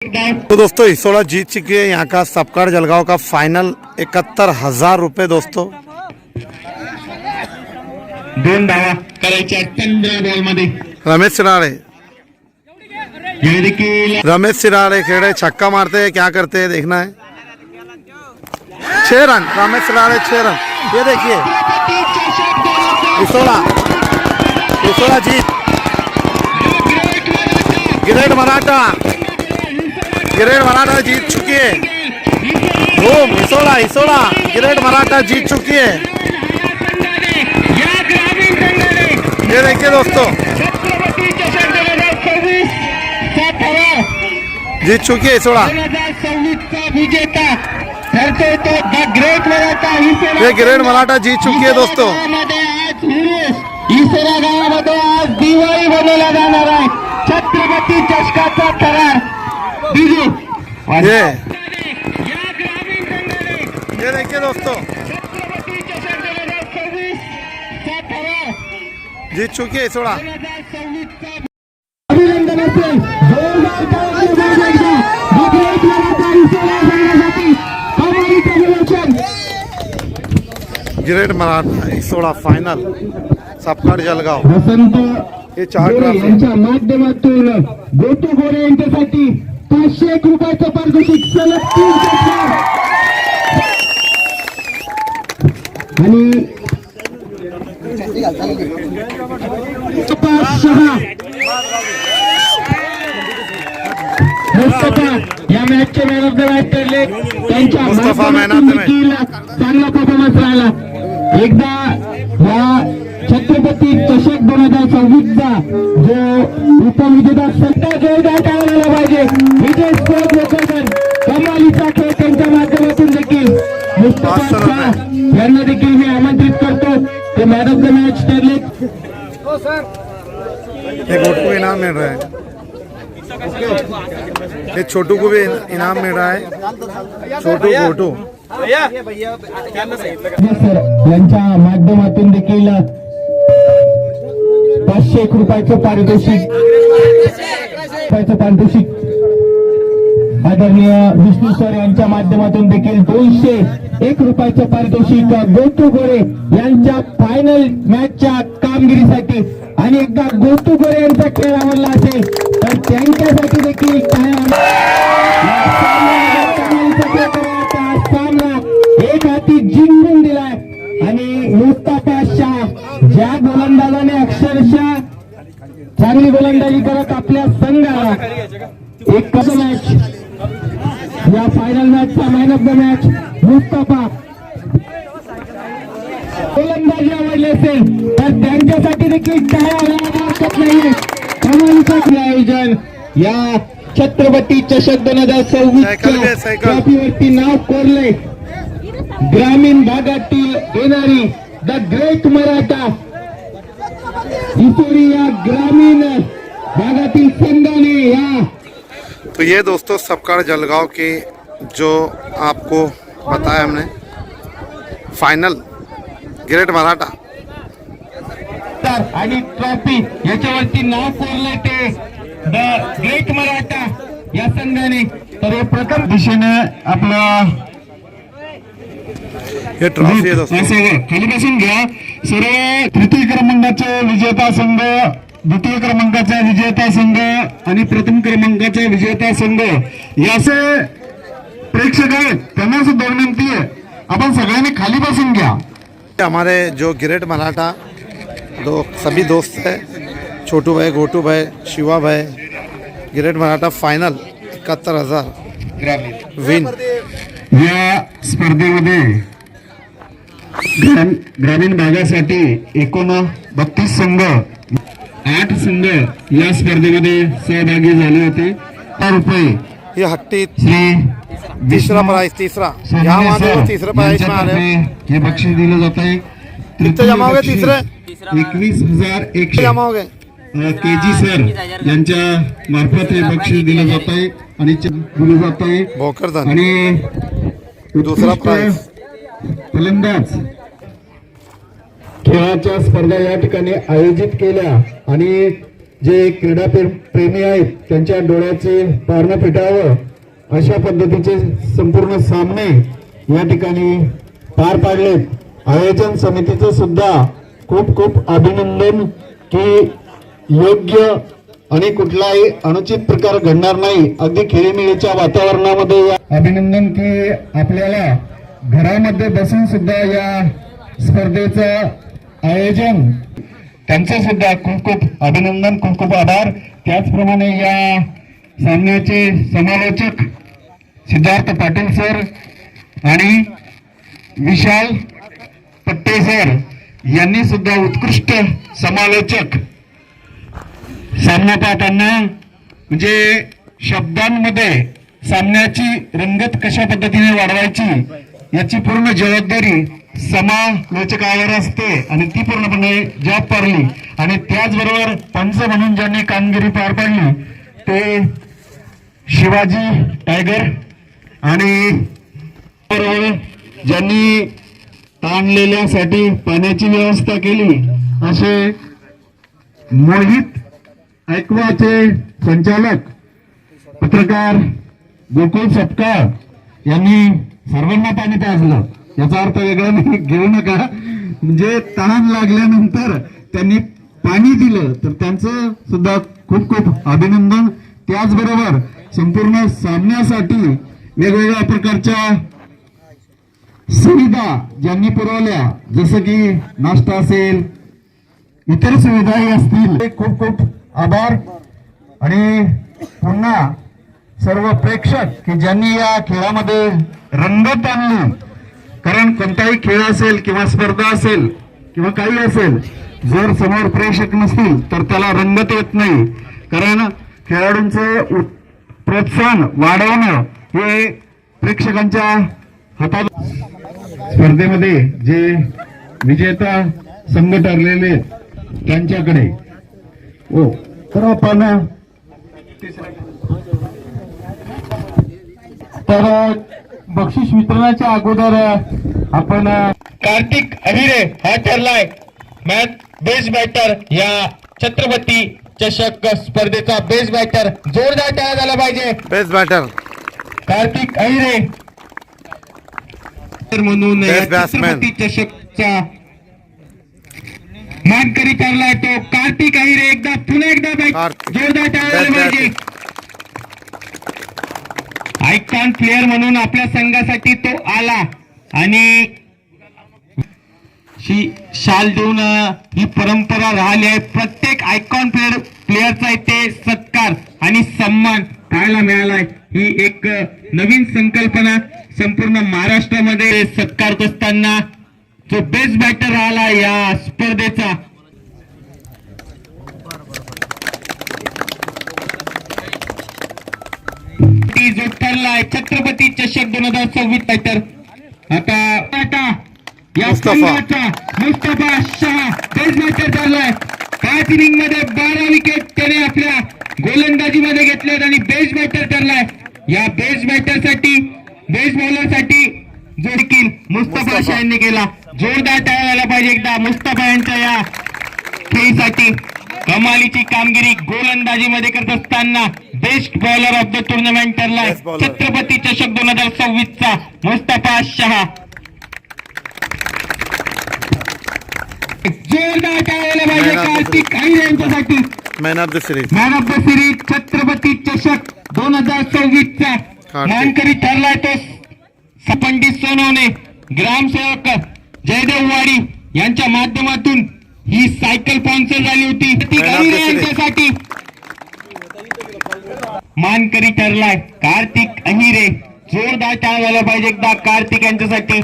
तो दोस्तों हिसोड़ा जीत चुकी है। यहाँ का सबकाड़ जलगांव का फाइनल 71,000 रुपये दोस्तों। 2 धावा करायच्या 15 बॉल मध्ये। रमेश सिराड़े खेड़े छक्का मारते हैं, क्या करते हैं देखना है। 6 रन रमेश सिराड़े, 6 रन। ये देखिए हिसोड़ा जीत। गिरेड मराठा जीत चुकी है। धूम हिसोड़ा गिरेड मराठा जीत चुकी है। ये देखिए दोस्तों जीत चुकी है हिसोड़ा। ये गिरेड मराठा जीत चुकी है दोस्तों। हिसोड़ा गावामध्ये आज दिवाळी बनवला जाणार आहे। छत्रपती चषकाचा करार ये देखिए दोस्तों जीत चुकी है हिसोड़ा। अभिनंदन असेल जोरदार टाळ्या वाजवा। विजयी मराठा हिसोड़ा जाण्यासाठी कमालीचं नियोजन। गिरेड मराठा हिसोड़ा फाइनल सबकाड़ जलगांव। वसंत हे 4 गोरे ट्रॉफी यांच्या माध्यमातून गोटू गोरे यांच्यासाठी 501 रुपयाचं पारितोषिक सलग 3 चषक आणि मुस्तफा या मॅचचे मॅन ऑफ द मॅच ठरले। त्यांच्या Mustafa man of the match. चांगला परफॉर्मन्स राहिला। एकदा या छत्रपती चषक 2026चा जो उपविजेता सट्टा जोरदार टाळायला पाहिजे। विजय स्पोर्ट लोकेशन कमालीचा खेळ त्यांच्या माध्यमातून देखील मुस्तफा शाह यांना देखील मी आमंत्रित करतो। ते मॅन ऑफ द मॅच ठरले। ये गोटू को इनाम मिल रहा है। ये छोटू को भी इनाम मिल रहा है। छोटू गोटू यांच्या माध्यमातून देखील 501 रुपयाचं पारितोषिक आदरणीय विष्णू सर यांच्या माध्यमातून देखील 201 रुपयाचं पारितोषिक गोटू गोरे यांच्या फायनल मॅचच्या कामगिरीसाठी। आणि एकदा गोटू गोरे यांचा खेळ आवडला असेल तर त्यांच्यासाठी देखील सामना एक हाती जिंकून दिलाय। आणि मुस्तफा शाह ज्या गोलंदाजाने अक्षरशः चांगली गोलंदाजी करत आपल्या संघाला एक मॅच या फायनल मॅचचा man of the match Mustafa गोलंदाजी आवडली असेल तर त्यांच्यासाठी देखील टाळ्या हरकत नाहीये। कमालीचं आयोजन या छत्रपती चषक 2026च्या ट्रॉफीवरती नाव कोरले। ग्रामीण भागातील येणारी द ग्रेट मराठा हिसोड़ी या ग्रामीण भागातील संघाने या। तो ये दोस्तों सबकाड़ जलगांव के जो आपको बताया हमने फाइनल गिरेड मराठा आणि ट्रॉफी याच्यावरती नाव कोरले ते द ग्रेट मराठा या संघाने। तर हे प्रथम दिशेने आपला ये ट्रॉफी है दोस्तों। खाली बसून घ्या। सर्व तृतीय क्रमांकाचे विजेता संघ, द्वितीय क्रमांकाचा विजेता संघ आणि प्रथम क्रमांकाचा विजेता संघ याचे प्रेक्षक आहेत त्यांना सुद्धा विनंती आहे आपण सगळ्यांनी खाली बसून घ्या। हमारे जो गिरेड मराठा सभी दोस्त है, छोटू भाई, गोटू भाई, शिवा भाई, गिरेड मराठा फाइनल 71,000 विन। या स्पर्धेमध्ये ग्रामीण भागासाठी एकूण 32 संघ 8 संघ या स्पर्धेमध्ये सहभागी झाले होते। रुपये ये हट्टी श्री तीसरा प्राइज, तीसरा यहाँ वहाँ दोनों तीसरे प्राइज में आ रहे हैं। हे बक्षीस दिलं जात आहे। कितने जमा हो गए तीसरे? 21,100 जमा हो गए। केजी सर यांच्या मार्फत हे बक्षीस दिलं जात आहे आणि दिलं जात आहे। भोकरदन आणि दूसरा प्राइज फलंदाज खेळाच्या स्पर्धा या ठिकाणी आयोजित केल्या आणि जे क्रीडा प्रेमी आहेत त्यांच्या डोळ्याचे पारणं फिटावं अशा पद्धतीचे संपूर्ण सामने या ठिकाणी पार पाडलेत. आयोजन समितीचं सुद्धा खूप खूप अभिनंदन की योग्य आणि कुठलाही अनुचित प्रकार घडणार नाही. अगदी खेळीमेळीच्या वातावरणामध्ये अभिनंदन की आपल्याला घरामध्ये बसून सुद्धा या स्पर्धेचं आयोजन त्यांचं सुद्धा खूप खूप अभिनंदन, खूप खूप आभार. त्याचप्रमाणे या सामन्याचे समालोचक सिद्धार्थ पाटील सर आणि विशाल पट्टे सर यांनी सुद्धा उत्कृष्ट समालोचक सामना पाहताना म्हणजे शब्दांमध्ये सामन्याची रंगत कशा पद्धतीने वाढवायची याची पूर्ण जबाबदारी समालोचकावर असते आणि ती पूर्णपणे जॉब पारली. आणि त्याचबरोबर पंच म्हणून ज्यांनी कामगिरी पार पाडली ते शिवाजी टायगर आणि बरोबर ज्यांनी ताणलेल्यासाठी पाण्याची व्यवस्था केली असे मोहित ऐकवाचे संचालक पत्रकार गोकुळ सपकाळ यांनी सर्वांना पाणी पाजलं. याचा अर्थ वेगळा नाही घेऊ नका, म्हणजे तहान लागल्यानंतर त्यांनी पाणी दिलं तर त्यांचं सुद्धा खूप खूप अभिनंदन. त्याचबरोबर संपूर्ण सामन्यासाठी वेगवेगळ्या प्रकारच्या सुविधा ज्यांनी पुरवल्या जसं की नाश्ता असेल इतर सुविधाही असतील खूप खूप आभार. आणि पुन्हा सर्व प्रेक्षक की ज्यांनी या खेळामध्ये रंगत आणली, कारण कोणताही खेळ असेल किंवा स्पर्धा असेल किंवा काही असेल जर समोर प्रेक्षक नसतील तर त्याला रंगत येत नाही. कारण खेळाडूंचं प्रोत्साहन वाढवणं हे प्रेक्षकांच्या हातात. स्पर्धेमध्ये जे विजेता संघ ठरलेले त्यांच्याकडे हो तर आपण तर बक्षीस वितरणाच्या अगोदर आपण कार्तिक अहिरे हा ठरलाय मॅच बेस्ट बॅटर या छत्रपती चषक स्पर्धेचा बेस्ट बॅटर. जोरदार टाळ्या झाला पाहिजे. बेस्ट बॅटर कार्तिक अहिरे म्हणून Best batsman. छत्रपती चषकचा मानकरी ठरलाय तो कार्तिक अहिरे. एकदा पुन्हा एकदा जोरदार टाळ्या झाला पाहिजे. आयकॉन प्लेअर म्हणून आपल्या संघासाठी तो आला आणि शाल देऊन ही परंपरा राहिली आहे. प्रत्येक आयकॉन प्लेअरचा इथे सत्कार आणि सन्मान पाहायला मिळालाय. ही एक नवीन संकल्पना संपूर्ण महाराष्ट्रामध्ये सत्कार करत असताना जो बेस्ट बॅटर राहिला या स्पर्धेचा जो ठरलाय छत्रपती चषक 2026 बॅटर. आता या संघाचा मुस्तफा शहा बेस्ट बॅटर ठरलाय. 5 इनिंग मध्ये 12 विकेट त्याने आपल्या गोलंदाजीमध्ये घेतल्यात आणि बेस्ट बॅटर ठरलाय. या बेस्ट बॅटरसाठी बेस्ट बॉलरसाठी जो देखील मुस्तफा शहा यांनी केला. जोरदार टाळ्या झाला पाहिजे एकदा मुस्तफा यांच्या या खेळीसाठी. कमालीची कामगिरी गोलंदाजीमध्ये करत असताना best bowler of the tournament ठरलाय छत्रपती चषक 2026 चा मुस्तफा शहा. जोरदार टाळ्या पाहिजे कार्तिक अहिरे यांच्यासाठी. Man of the series. Man of the series Chhatrapati Chashak 2026 चा मानकरी ठरलाय तो पंडित सोनवणे. ग्रामसेवक जयदेव वाडी यांच्या माध्यमातून ही सायकल स्पॉन्सर झाली होती. यांच्यासाठी मानकरी ठरलाय कार्तिक अहिरे. जोरदार टाळ्या झाला पाहिजे एकदा कार्तिक यांच्यासाठी.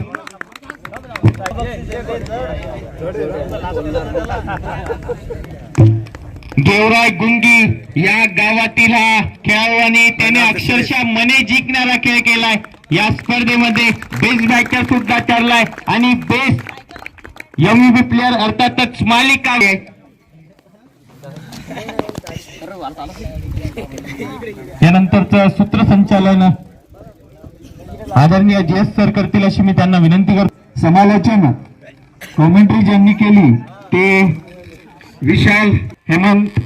देवराय गुंगी या गावातील हा खेळाडू आणि त्याने अक्षरशः मने जिंकणारा खेळ केलाय. या स्पर्धेमध्ये बेस्ट बॅटर सुद्धा ठरलाय आणि बेस्ट MVP प्लेअर अर्थातच मालिका आहे. यानंतरचं सूत्रसंचालन आदरणीय JS सर करतील अशी मी त्यांना विनंती करतो. समालोचन कॉमेंट्री ज्यांनी केली ते विशाल हेमंत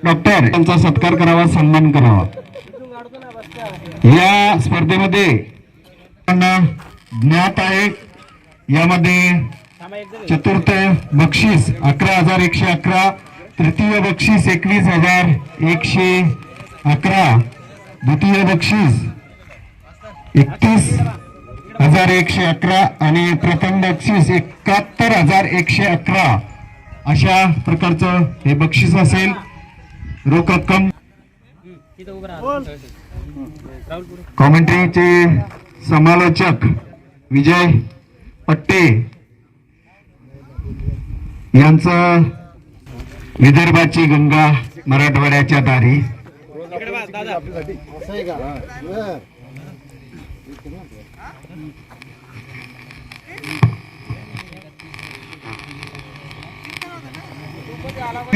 डॉक्टर यांचा सत्कार करावा, सन्मान करावा. या स्पर्धेमध्ये ज्ञात आहे. यामध्ये चतुर्थ बक्षीस 11,111, तृतीय बक्षीस 21,111, द्वितीय बक्षीस 31,111 आणि प्रथम बक्षीस 71,111 अशा प्रकारचं हे बक्षीस असेल. रोख रक्कम. कॉमेंट्रीचे समालोचक विजय पट्टे यांचं विदर्भाची गंगा मराठवाड्याच्या दारी.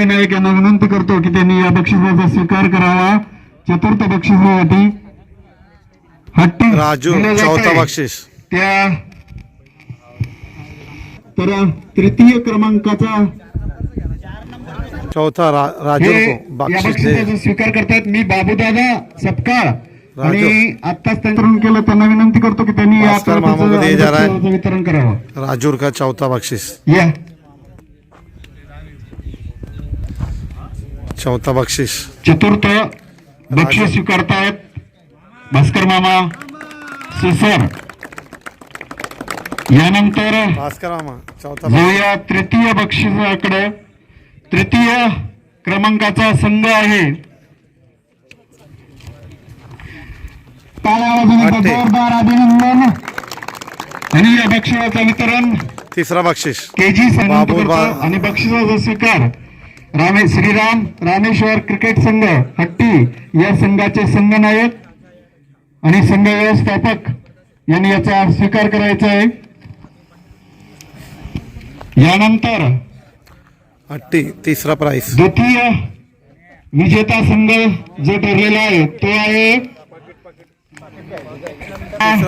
नाईक यांना विनंती करतो की त्यांनी या बक्षिसाचा स्वीकार करावा. चतुर्थ बक्षिसासाठी हट्टी राजू दिलं जात चौथा आहे. बक्षीस. त्या तर तृतीय क्रमांकाचा चौथा राजू हे को या बक्षीस दे. बक्षिसाचा स्वीकार करतात मी बाबूदादा सपकाळ राजू. आणि आत्ताच त्यांचं केलं. त्यांना विनंती करतो की त्यांनी या भास्कर मामा को दिया जा रहा है. बक्षिसाचं वितरण करावं. राजूर का चौथा बक्षीस. या चौथा बक्षीस. चतुर्थ बक्षीस स्वीकारतायत भास्कर मामा सिसर. यानंतर भास्कर मामा चौथा जाऊया तृतीय बक्षिसाकडे. तृतीय क्रमांकाचा संघ आहे. टाळ्या वाजवून अट्टे. जोरदार अभिनंदन. आणि या बक्षिसाचं वितरण तिसरा बक्षीस. केजी बाबू करतो. आणि बक्षिसाचा स्वीकार श्रीराम रामेश्वर क्रिकेट संघ हट्टी या संघाचे संघनायक आणि संघ व्यवस्थापक यांनी याचा स्वीकार करायचा आहे. यानंतर हट्टी तिसरा प्राइस. द्वितीय विजेता संघ जो ठरलेला आहे तो आहे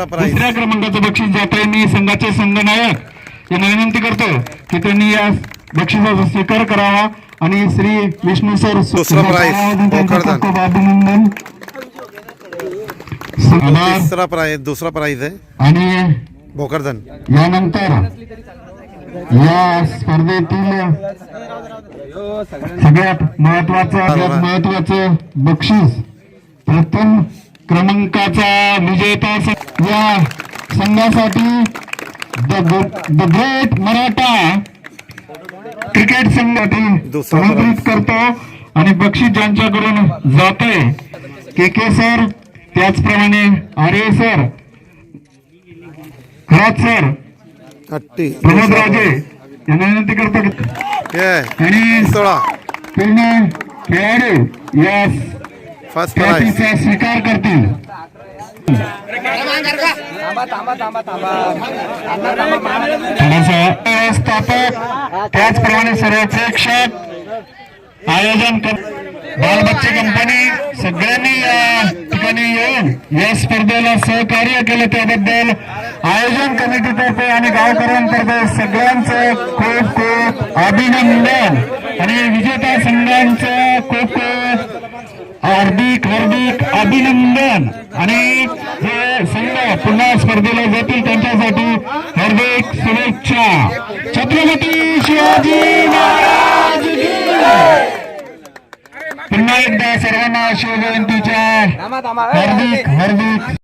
प्राइज. दुसऱ्या क्रमांकाचं बक्षीस जात आहे. मी संघाचे संघनायक यांना विनंती करतो की त्यांनी या बक्षिसाचा स्वीकार करावा आणि श्री विष्णू सर दुसरा प्राइज. भोकरदन. खूप अभिनंदन. तिसरा प्राइज. दूसरा प्राइज है आणि भोकरदन. यानंतर या स्पर्धेतील सगळ्यात महत्वाचं बक्षीस प्रथम क्रमांकाचा विजेता या संघासाठी द ग्रेट मराठा क्रिकेट संघासाठी दुसरा समर्पित करतो. आणि बक्षीस ज्यांच्याकडून जाते के सर, त्याचप्रमाणे आर्य सर, खरात सर, हट्टी प्रमोद राजे यांना विनंती करतो ये आणि 16 पूर्ण खेळाडू या फर्स्ट प्राइज. ट्रॉफीचा स्वीकार करतील. थोडासा व्यवस्थापक त्याचप्रमाणे सर्व प्रेक्षक आयोजन बालबच्चे कंपनी सगळ्यांनी या ठिकाणी येऊन या स्पर्धेला सहकार्य केलं त्याबद्दल आयोजन कमिटीतर्फे आणि गावकऱ्यांतर्फे सगळ्यांचं खूप खूप अभिनंदन. आणि विजेता संघांचं खूप खूप हार्दिक अभिनंदन. आणि जे संघ पुन्हा स्पर्धेला जातील त्यांच्यासाठी हार्दिक शुभेच्छा. छत्रपती शिवाजी महाराज की जय. पुन्हा एकदा सर्वांना शिवजयंतीच्या हार्दिक